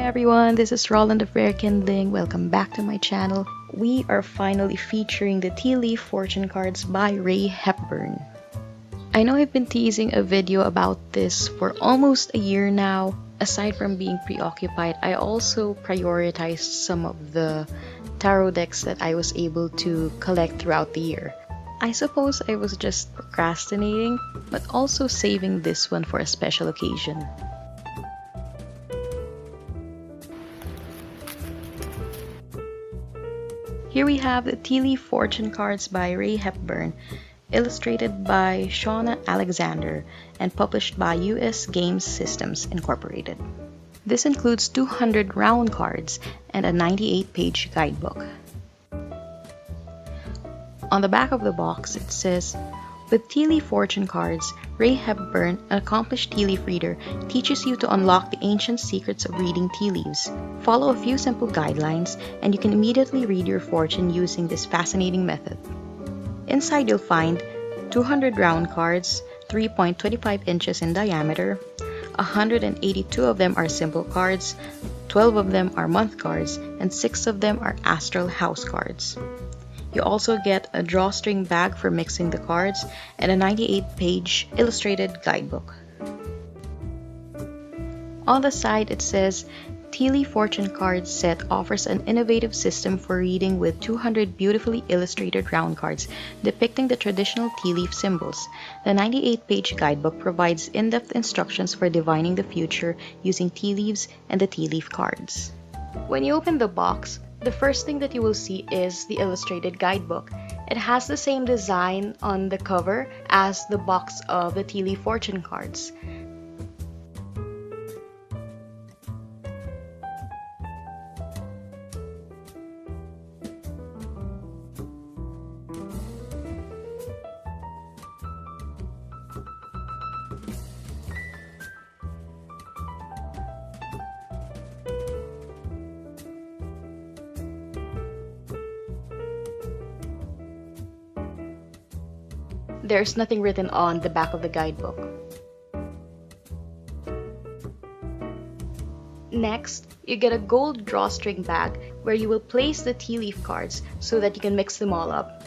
everyone, this is Roland of Rare Kindling. Welcome back to my channel. We are finally featuring the Tea Leaf Fortune cards by Rae Hepburn. I know I've been teasing a video about this for almost a year now. Aside from being preoccupied, I also prioritized some of the tarot decks that I was able to collect throughout the year. I suppose I was just procrastinating, but also saving this one for a special occasion. Here we have the Tea Leaf Fortune cards by Rae Hepburn, illustrated by Shauna Alexander and published by US Games Systems Incorporated. This includes 200 round cards and a 98-page guidebook. On the back of the box it says, "With Tea Leaf Fortune cards, Rae Hepburn, an accomplished tea leaf reader, teaches you to unlock the ancient secrets of reading tea leaves. Follow a few simple guidelines and you can immediately read your fortune using this fascinating method." Inside you'll find 200 round cards, 3.25 inches in diameter, 182 of them are symbol cards, 12 of them are month cards, and 6 of them are Astral house cards. You also get a drawstring bag for mixing the cards and a 98-page illustrated guidebook. On the side it says, "Tea Leaf Fortune Cards set offers an innovative system for reading with 200 beautifully illustrated round cards depicting the traditional tea leaf symbols. The 98-page guidebook provides in-depth instructions for divining the future using tea leaves and the tea leaf cards." When you open the box, the first thing that you will see is the illustrated guidebook. It has the same design on the cover as the box of the Tea Leaf Fortune cards. There's nothing written on the back of the guidebook. Next, you get a gold drawstring bag where you will place the tea leaf cards so that you can mix them all up.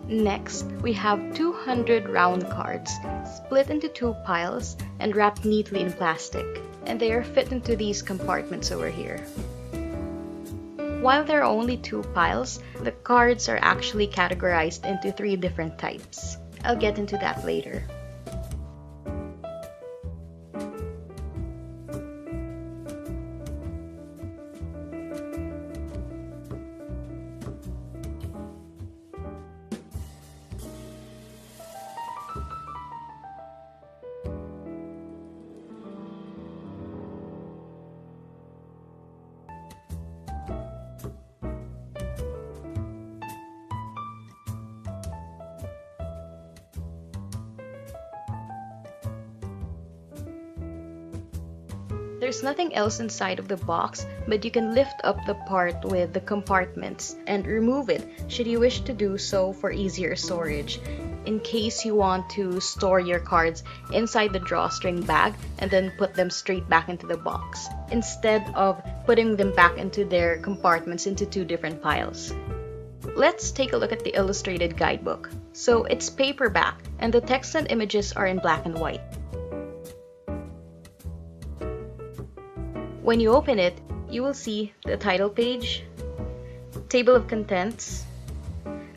Next, we have 200 round cards, split into 2 piles and wrapped neatly in plastic, and they are fit into these compartments over here. While there are only 2 piles, the cards are actually categorized into 3 different types. I'll get into that later. There's nothing else inside of the box, but you can lift up the part with the compartments and remove it should you wish to do so for easier storage, in case you want to store your cards inside the drawstring bag and then put them straight back into the box, instead of putting them back into their compartments into 2 different piles. Let's take a look at the illustrated guidebook. So it's paperback and the text and images are in black and white. When you open it, you will see the title page, table of contents,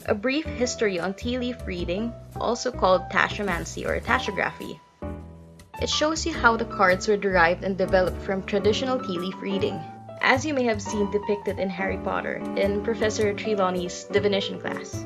a brief history on tea leaf reading, also called tashomancy or tashography. It shows you how the cards were derived and developed from traditional tea leaf reading, as you may have seen depicted in Harry Potter in Professor Trelawney's divination class.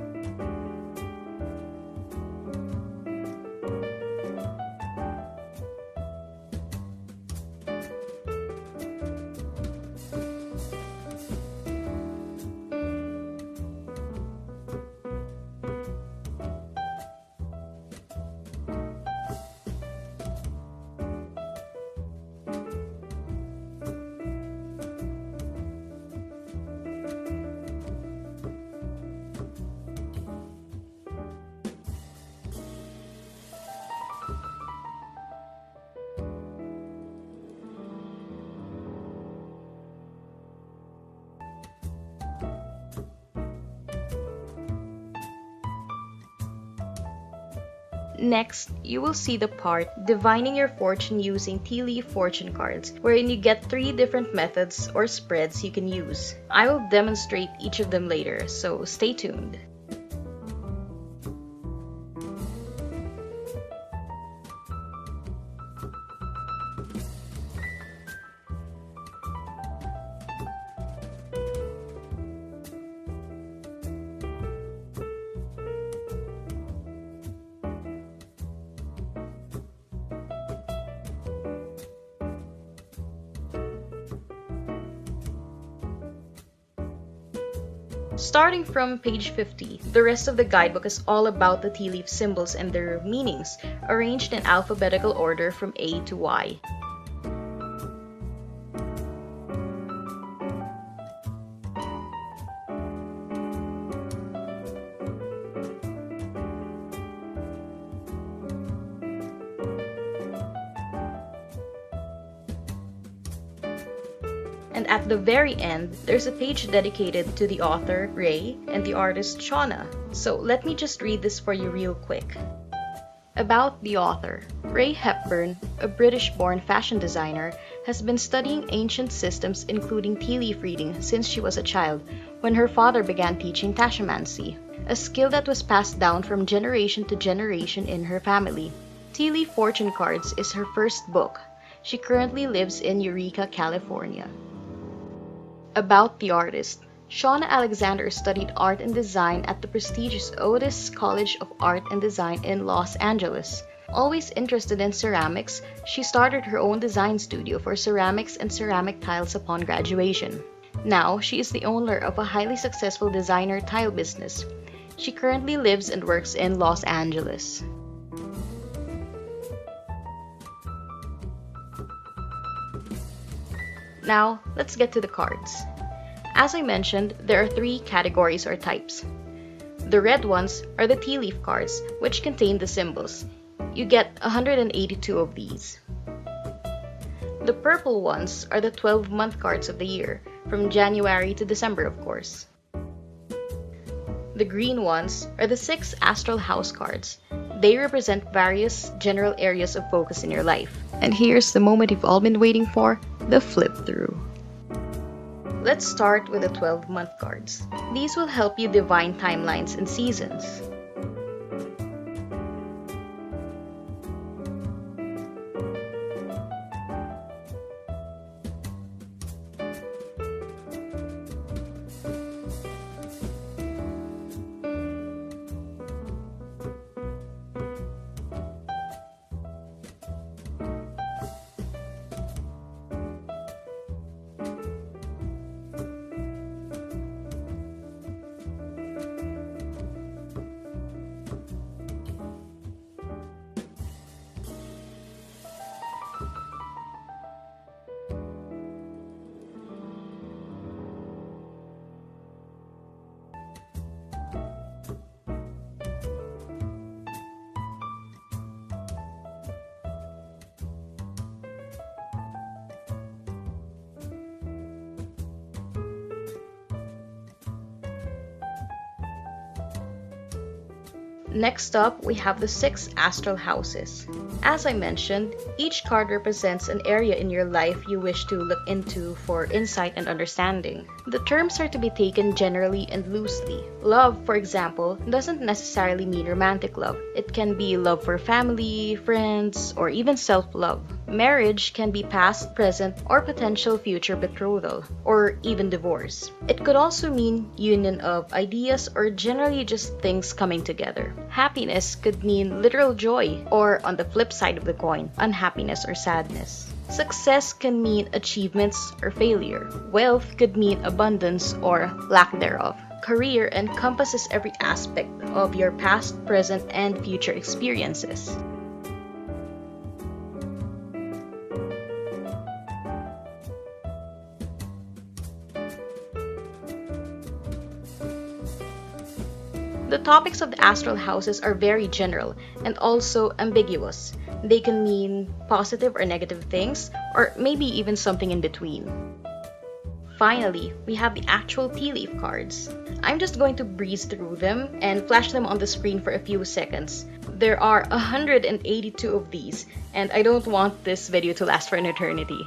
Next, you will see the part Divining Your Fortune using tea leaf fortune cards, wherein you get 3 different methods or spreads you can use. I will demonstrate each of them later, so stay tuned. Starting from page 50, the rest of the guidebook is all about the tea leaf symbols and their meanings, arranged in alphabetical order from A to Y. And at the very end, there's a page dedicated to the author, Rae, and the artist, Shauna. So let me just read this for you real quick. About the author. Rae Hepburn, a British-born fashion designer, has been studying ancient systems including tea leaf reading since she was a child, when her father began teaching tashamancy, a skill that was passed down from generation to generation in her family. Tea leaf fortune cards is her first book. She currently lives in Eureka, California. About the artist. Shauna Alexander studied art and design at the prestigious Otis College of Art and Design in Los Angeles. Always interested in ceramics, she started her own design studio for ceramics and ceramic tiles upon graduation. Now, she is the owner of a highly successful designer tile business. She currently lives and works in Los Angeles. Now, let's get to the cards. As I mentioned, there are 3 categories or types. The red ones are the tea leaf cards, which contain the symbols. You get 182 of these. The purple ones are the 12-month cards of the year, from January to December, of course. The green ones are the 6 Astral house cards. They represent various general areas of focus in your life. And here's the moment you've all been waiting for, the flip through. Let's start with the 12-month cards. These will help you divine timelines and seasons. Next up, we have the 6 astral houses. As I mentioned, each card represents an area in your life you wish to look into for insight and understanding. The terms are to be taken generally and loosely. Love, for example, doesn't necessarily mean romantic love. It can be love for family, friends, or even self-love. Marriage can be past, present, or potential future betrothal, or even divorce. It could also mean union of ideas or generally just things coming together. Happiness could mean literal joy, or on the flip side of the coin, unhappiness or sadness. Success can mean achievements or failure. Wealth could mean abundance or lack thereof. Career encompasses every aspect of your past, present, and future experiences. The topics of the astral houses are very general and also ambiguous. They can mean positive or negative things, or maybe even something in between. Finally, we have the actual tea leaf cards. I'm just going to breeze through them and flash them on the screen for a few seconds. There are 182 of these, and I don't want this video to last for an eternity.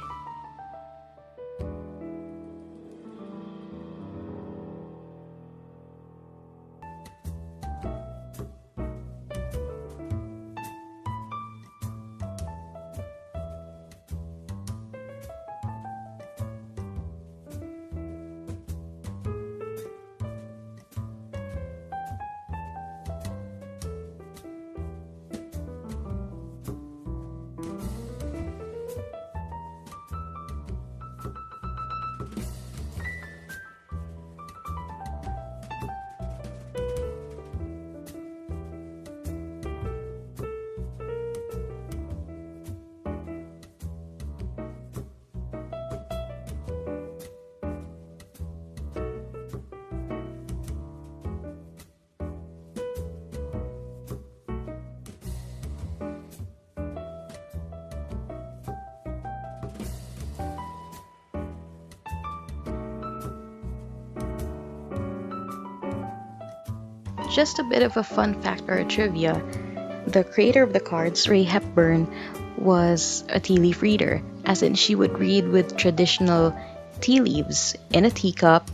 Just a bit of a fun fact or a trivia. The creator of the cards, Rae Hepburn, was a tea leaf reader, as in she would read with traditional tea leaves in a teacup,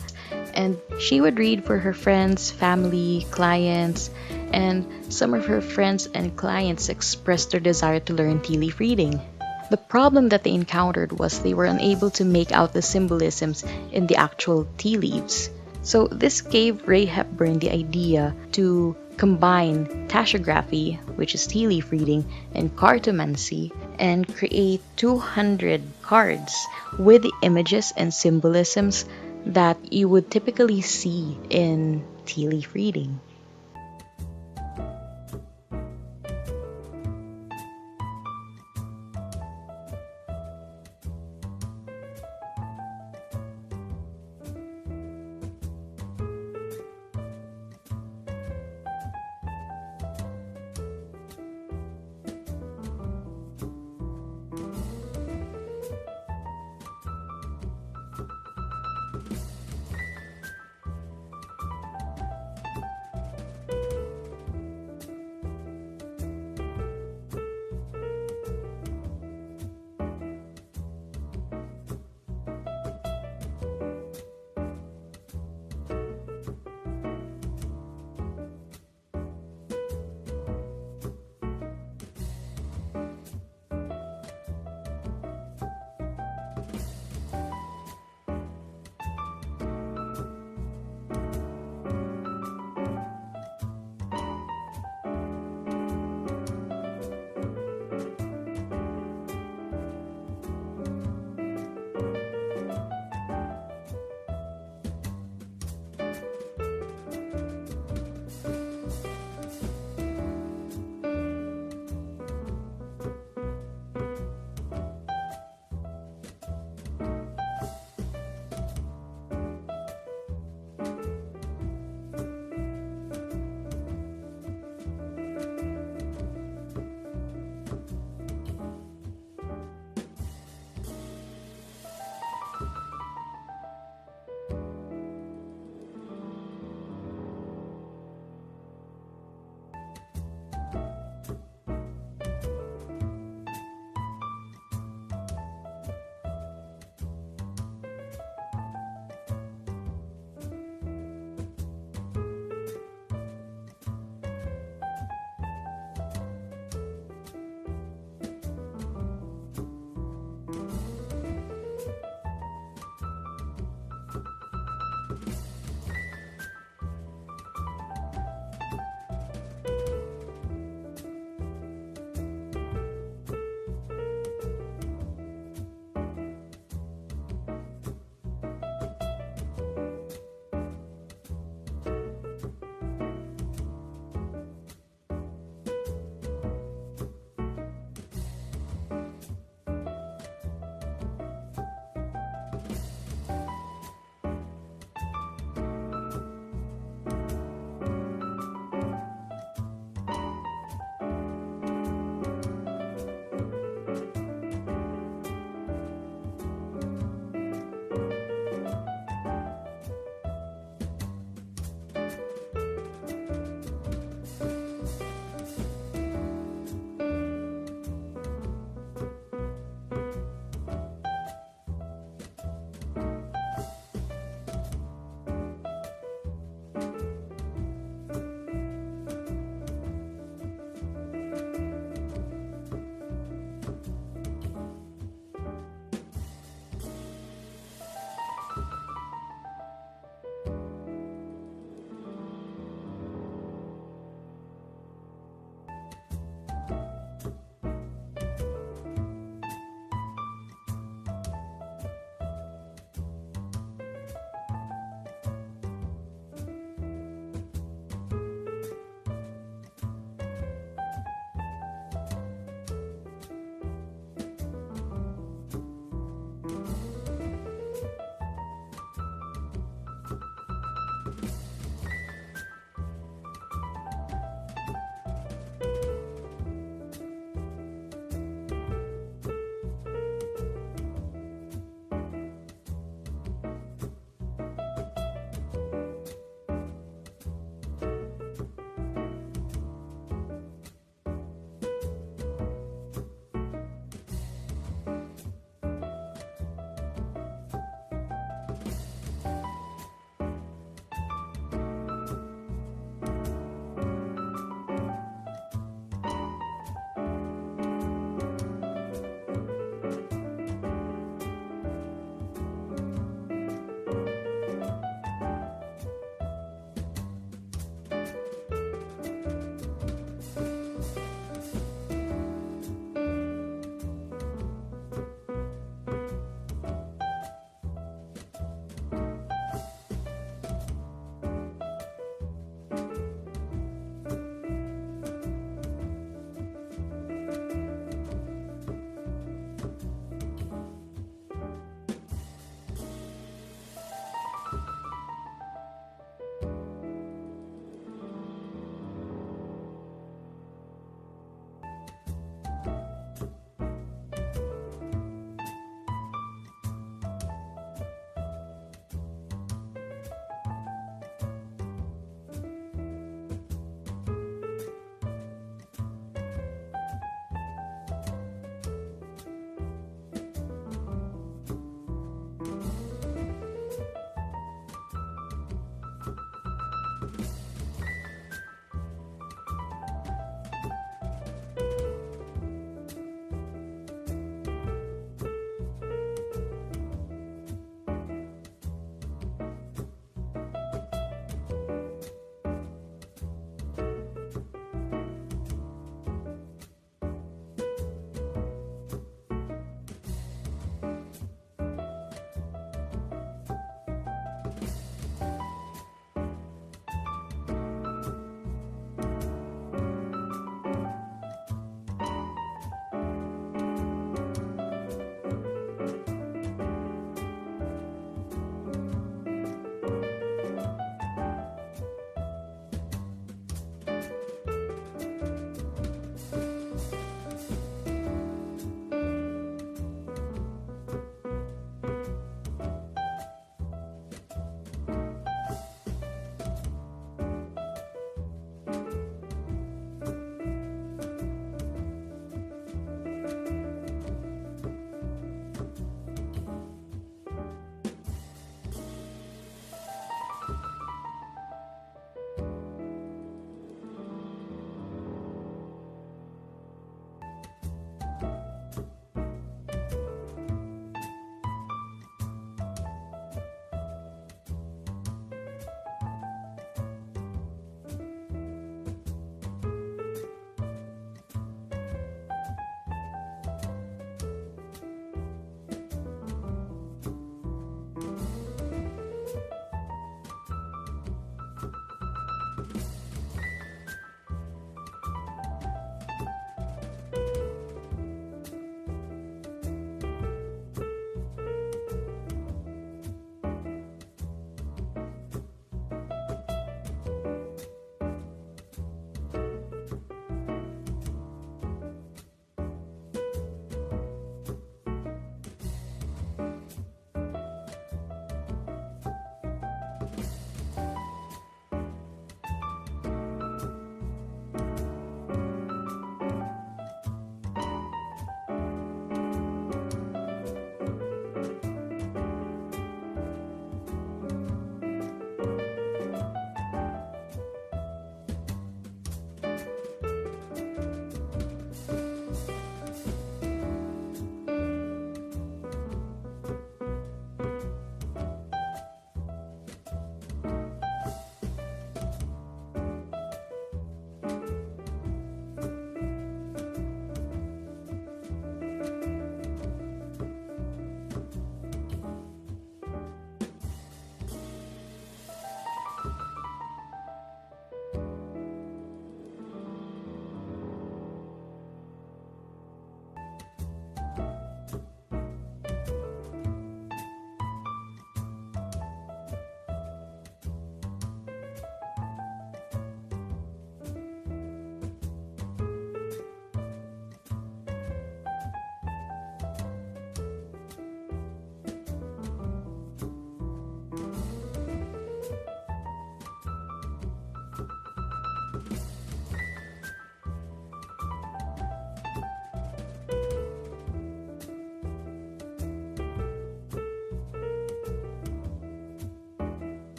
and she would read for her friends, family, clients, and some of her friends and clients expressed their desire to learn tea leaf reading. The problem that they encountered was they were unable to make out the symbolisms in the actual tea leaves. So this gave Rae Hepburn the idea to combine tashagraphy, which is tea leaf reading, and cartomancy, and create 200 cards with the images and symbolisms that you would typically see in tea leaf reading.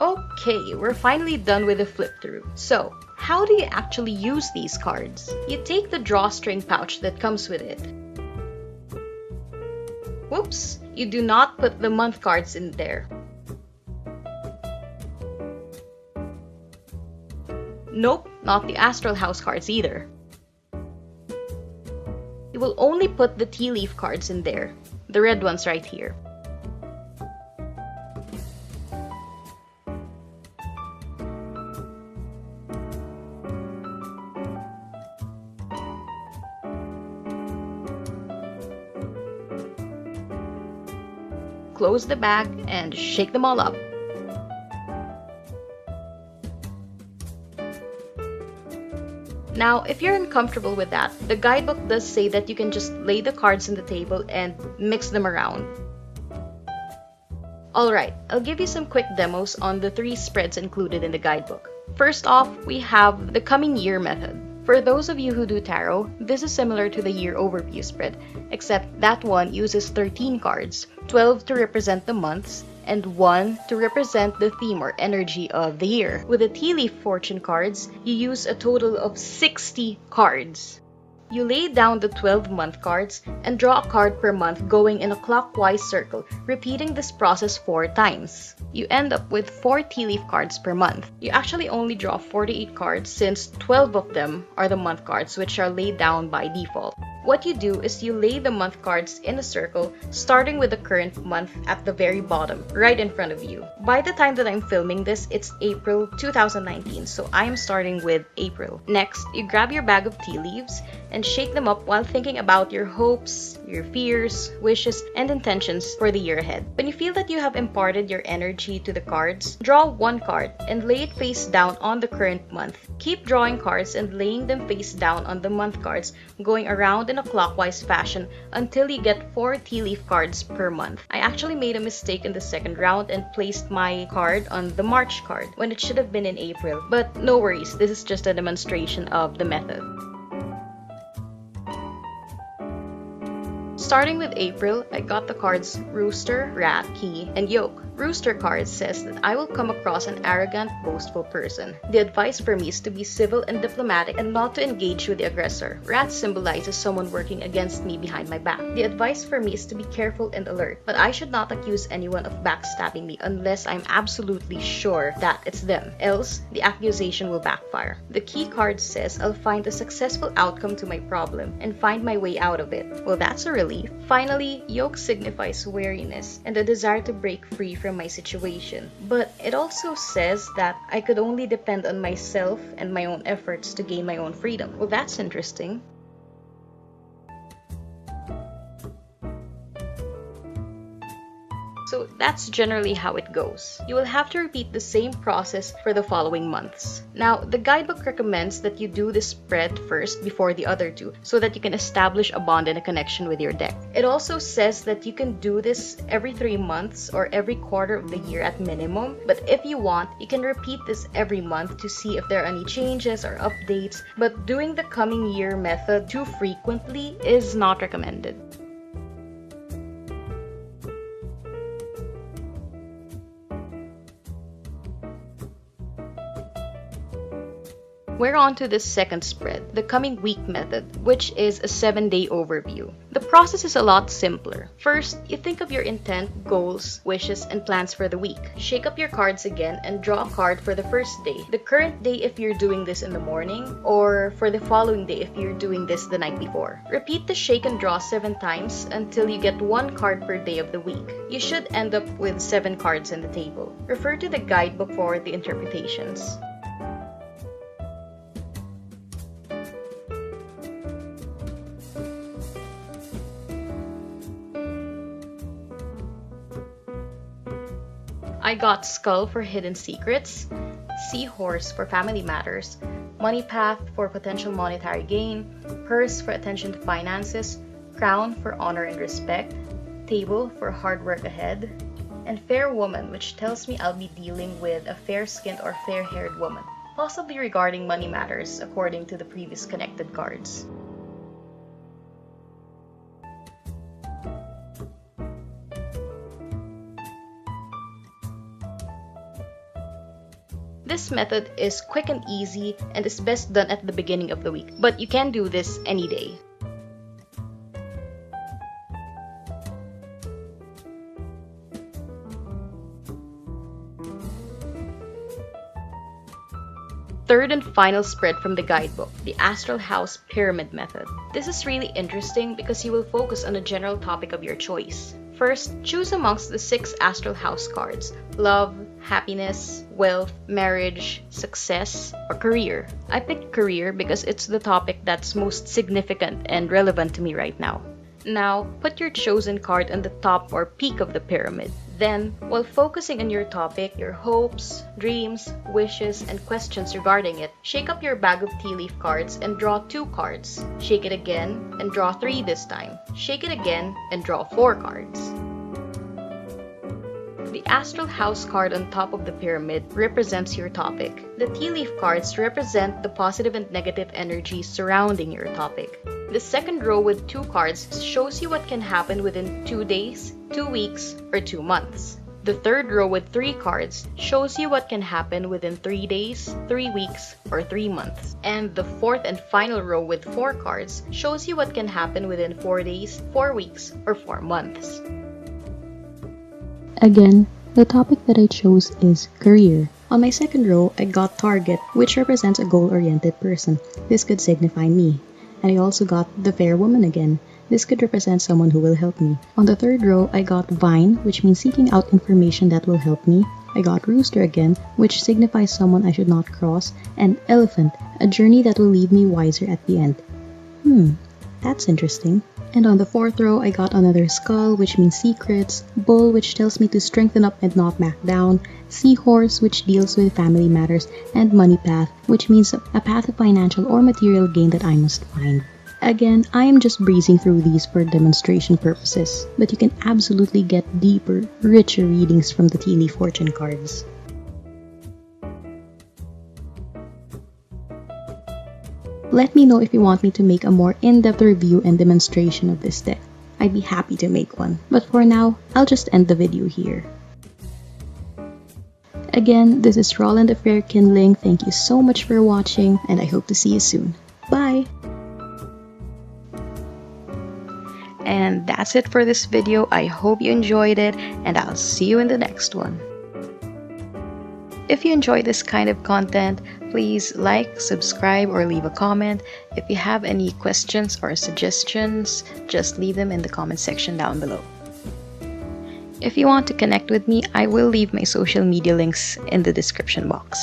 Okay, we're finally done with the flip through. So, how do you actually use these cards? You take the drawstring pouch that comes with it. Whoops, you do not put the month cards in there. Nope, not the Astral House cards either. You will only put the tea leaf cards in there, the red ones right here. Close the bag and shake them all up. Now, if you're uncomfortable with that, the guidebook does say that you can just lay the cards on the table and mix them around. Alright, I'll give you some quick demos on the 3 spreads included in the guidebook. First off, we have the coming year method. For those of you who do tarot, this is similar to the year overview spread, except that one uses 13 cards, 12 to represent the months, and 1 to represent the theme or energy of the year. With the tea leaf fortune cards, you use a total of 60 cards. You lay down the 12-month cards and draw a card per month going in a clockwise circle, repeating this process 4 times. You end up with 4 tea leaf cards per month. You actually only draw 48 cards since 12 of them are the month cards, which are laid down by default. What you do is you lay the month cards in a circle, starting with the current month at the very bottom, right in front of you. By the time that I'm filming this, it's April 2019, so I am starting with April. Next, you grab your bag of tea leaves and shake them up while thinking about your hopes, your fears, wishes, and intentions for the year ahead. When you feel that you have imparted your energy to the cards, draw 1 card and lay it face down on the current month. Keep drawing cards and laying them face down on the month cards, going around in a clockwise fashion until you get 4 tea leaf cards per month. I actually made a mistake in the second round and placed my card on the March card when it should have been in April, but no worries, this is just a demonstration of the method. Starting with April, I got the cards Rooster, Rat, Key, and Yoke. Rooster card says that I will come across an arrogant, boastful person. The advice for me is to be civil and diplomatic and not to engage with the aggressor. Rat symbolizes someone working against me behind my back. The advice for me is to be careful and alert, but I should not accuse anyone of backstabbing me unless I'm absolutely sure that it's them. Else, the accusation will backfire. The Key card says I'll find a successful outcome to my problem and find my way out of it. Well, that's a relief. Finally, Yoke signifies wariness and the desire to break free from my situation. But it also says that I could only depend on myself and my own efforts to gain my own freedom. Well, that's interesting. So that's generally how it goes. You will have to repeat the same process for the following months. Now, the guidebook recommends that you do this spread first before the other 2 so that you can establish a bond and a connection with your deck. It also says that you can do this every 3 months or every quarter of the year at minimum, but if you want, you can repeat this every month to see if there are any changes or updates, but doing the coming year method too frequently is not recommended. We're on to the second spread, the coming week method, which is a 7-day overview. The process is a lot simpler. First, you think of your intent, goals, wishes, and plans for the week. Shake up your cards again and draw a card for the first day. The current day if you're doing this in the morning, or for the following day if you're doing this the night before. Repeat the shake and draw 7 times until you get 1 card per day of the week. You should end up with 7 cards in the table. Refer to the guidebook for the interpretations. I got Skull for hidden secrets, Seahorse for family matters, Money Path for potential monetary gain, Purse for attention to finances, Crown for honor and respect, Table for hard work ahead, and Fair Woman, which tells me I'll be dealing with a fair-skinned or fair-haired woman, possibly regarding money matters according to the previous connected cards. This method is quick and easy and is best done at the beginning of the week, but you can do this any day. Third and final spread from the guidebook, the Astral House Pyramid Method. This is really interesting because you will focus on a general topic of your choice. First, choose amongst the 6 Astral House cards: love, happiness, wealth, marriage, success, or career. I picked career because it's the topic that's most significant and relevant to me right now. Now, put your chosen card on the top or peak of the pyramid. Then, while focusing on your topic, your hopes, dreams, wishes, and questions regarding it, shake up your bag of tea leaf cards and draw 2 cards. Shake it again and draw 3 this time. Shake it again and draw 4 cards. The Astral House card on top of the pyramid represents your topic. The tea leaf cards represent the positive and negative energies surrounding your topic. The second row with 2 cards shows you what can happen within 2 days, 2 weeks, or 2 months. The third row with 3 cards shows you what can happen within 3 days, 3 weeks, or 3 months. And the fourth and final row with 4 cards shows you what can happen within 4 days, 4 weeks, or 4 months. Again, the topic that I chose is career. On my second row, I got target, which represents a goal-oriented person. This could signify me. And I also got the fair woman again. This could represent someone who will help me. On the third row, I got vine, which means seeking out information that will help me. I got rooster again, which signifies someone I should not cross. And elephant, a journey that will leave me wiser at the end. That's interesting. And on the fourth row, I got another skull, which means secrets, bull, which tells me to strengthen up and not back down, seahorse, which deals with family matters, and money path, which means a path of financial or material gain that I must find. Again, I am just breezing through these for demonstration purposes, but you can absolutely get deeper, richer readings from the tea leaf fortune cards. Let me know if you want me to make a more in-depth review and demonstration of this deck. I'd be happy to make one. But for now, I'll just end the video here. Again, this is Roland the Fair Kindling. Thank you so much for watching, and I hope to see you soon. Bye! And that's it for this video. I hope you enjoyed it, and I'll see you in the next one. If you enjoy this kind of content, please like, subscribe, or leave a comment. If you have any questions or suggestions, just leave them in the comment section down below. If you want to connect with me, I will leave my social media links in the description box.